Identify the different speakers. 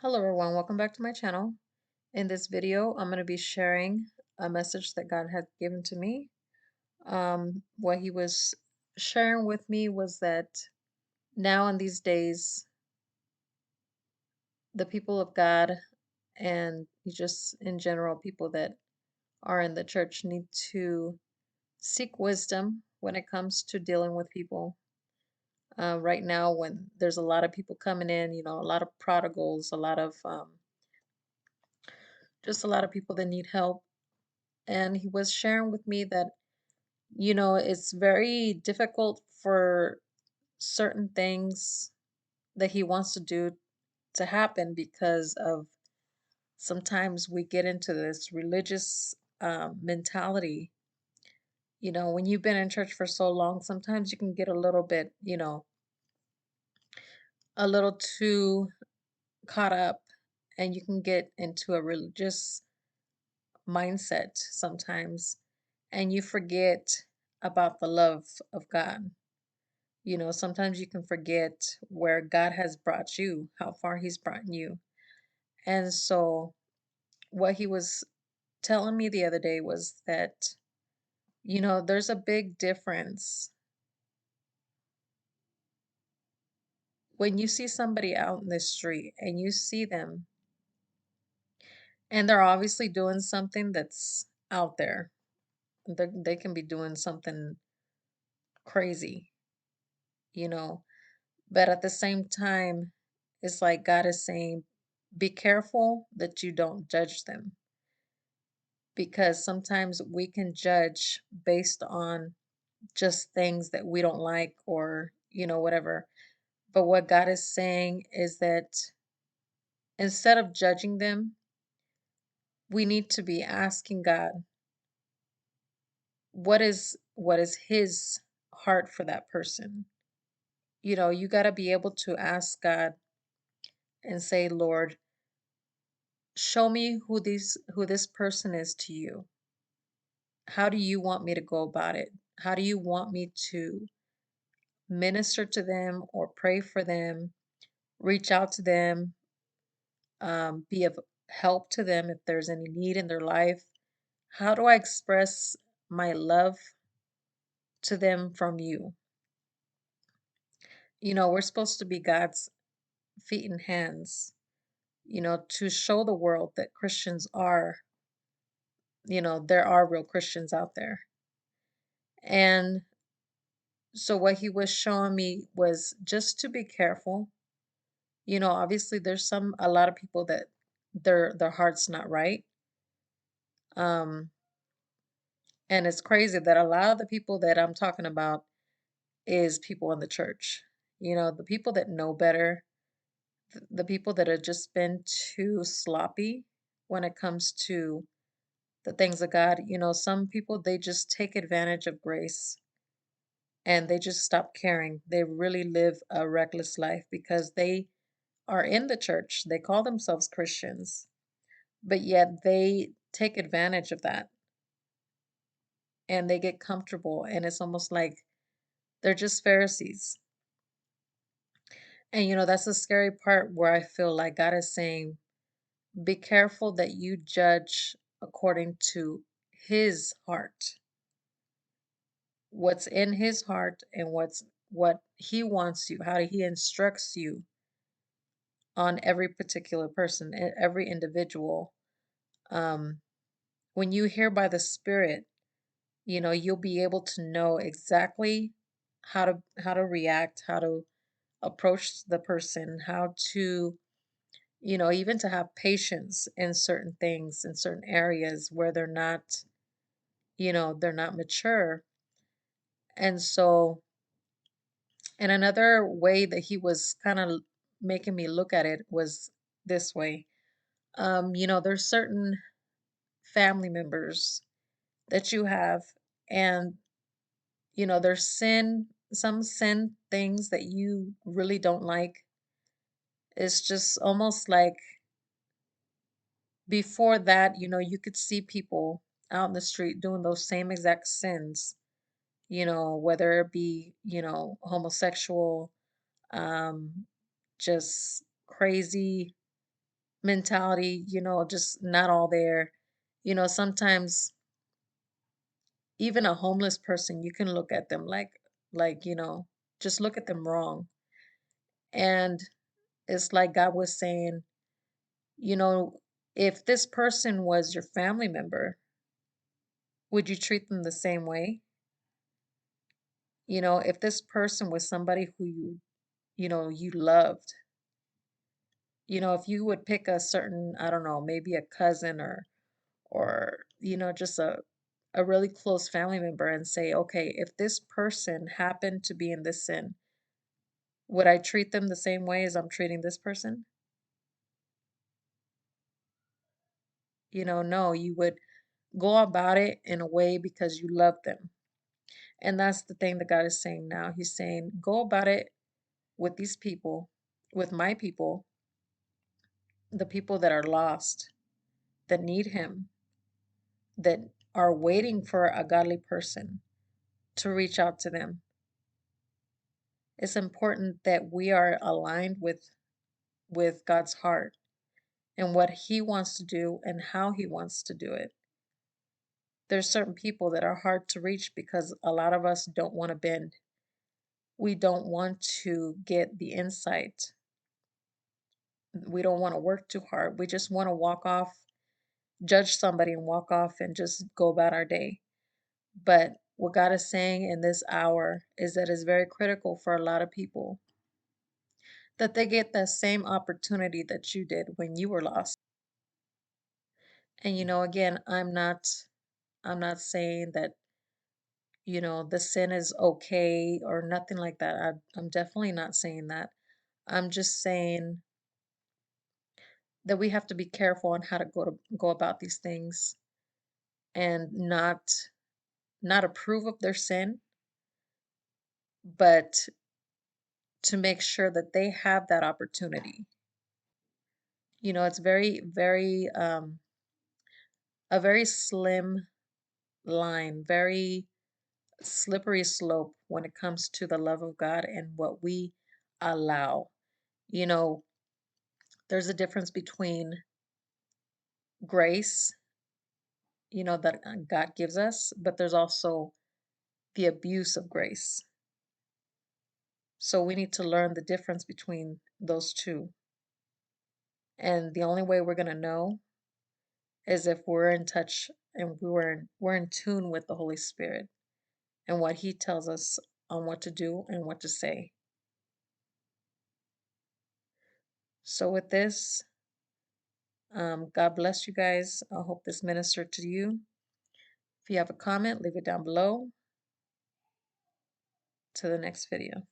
Speaker 1: Hello everyone, welcome back to my channel. In this video, I'm going to be sharing a message that God had given to me. What he was sharing with me was that now in these days, the people of God and just in general, people that are in the church need to seek wisdom when it comes to dealing with people. Right now, when there's a lot of people coming in, a lot of prodigals, just a lot of people that need help. And he was sharing with me that it's very difficult for certain things that he wants to do to happen because of sometimes we get into this religious mentality. When you've been in church for so long, sometimes you can get a little bit, a little too caught up, and you can get into a religious mindset sometimes, and you forget about the love of God. Sometimes you can forget where God has brought you, how far He's brought you. And so, what he was telling me the other day was that, there's a big difference when you see somebody out in the street and you see them and they're obviously doing something that's out there. They can be doing something crazy, you know, but at the same time, it's like God is saying, be careful that you don't judge them because sometimes we can judge based on just things that we don't like or, whatever. But what God is saying is that instead of judging them, we need to be asking God, what is his heart for that person? You got to be able to ask God and say, Lord, show me who this person is to you. How do you want me to go about it? How do you want me to minister to them or pray for them, reach out to them, be of help to them if there's any need in their life? How do I express my love to them from you? We're supposed to be God's feet and hands, to show the world that Christians are, there are real Christians out there. And so what he was showing me was just to be careful. Obviously there's a lot of people that their heart's not right. Um, and it's crazy that a lot of the people that I'm talking about is people in the church. The people that know better, the people that have just been too sloppy when it comes to the things of God. Some people, they just take advantage of grace and they just stop caring. They really live a reckless life because they are in the church. They call themselves Christians, but yet they take advantage of that and they get comfortable. And it's almost like they're just Pharisees. And that's the scary part where I feel like God is saying, be careful that you judge according to his heart, what's in his heart and what he wants you, how he instructs you on every particular person, every individual. Um, when you hear by the Spirit, you'll be able to know exactly how to react, how to approach the person, how to even to have patience in certain things, in certain areas where they're not mature. And so, and another way that he was kind of making me look at it was this way. There's certain family members that you have, and, there's some sin things that you really don't like. It's just almost like before that, you could see people out in the street doing those same exact sins, whether it be, homosexual, um, just crazy, mentality, just not all there. Sometimes even a homeless person, you can look at them like, just look at them wrong. And it's like God was saying, you know, if this person was your family member, would you treat them the same way? If this person was somebody who you loved, if you would pick a certain, I don't know, maybe a cousin or just a really close family member and say, okay, if this person happened to be in this sin, would I treat them the same way as I'm treating this person? No, you would go about it in a way because you love them. And that's the thing that God is saying now. He's saying, go about it with these people, with my people, the people that are lost, that need Him, that are waiting for a godly person to reach out to them. It's important that we are aligned with God's heart and what He wants to do and how He wants to do it. There's certain people that are hard to reach because a lot of us don't want to bend. We don't want to get the insight. We don't want to work too hard. We just want to walk off, judge somebody and walk off and just go about our day. But what God is saying in this hour is that it's very critical for a lot of people that they get the same opportunity that you did when you were lost. And again, I'm not saying that, the sin is okay or nothing like that. I'm definitely not saying that. I'm just saying that we have to be careful on how to go about these things and not approve of their sin, but to make sure that they have that opportunity. It's very, very a very slim line, very slippery slope when it comes to the love of God and what we allow. You know, there's a difference between grace, that God gives us, but there's also the abuse of grace. So we need to learn the difference between those two. And the only way we're going to know is if we're in touch and we're in tune with the Holy Spirit and what He tells us on what to do and what to say. So with this, God bless you guys. I hope this ministered to you. If you have a comment, leave it down below. To the next video.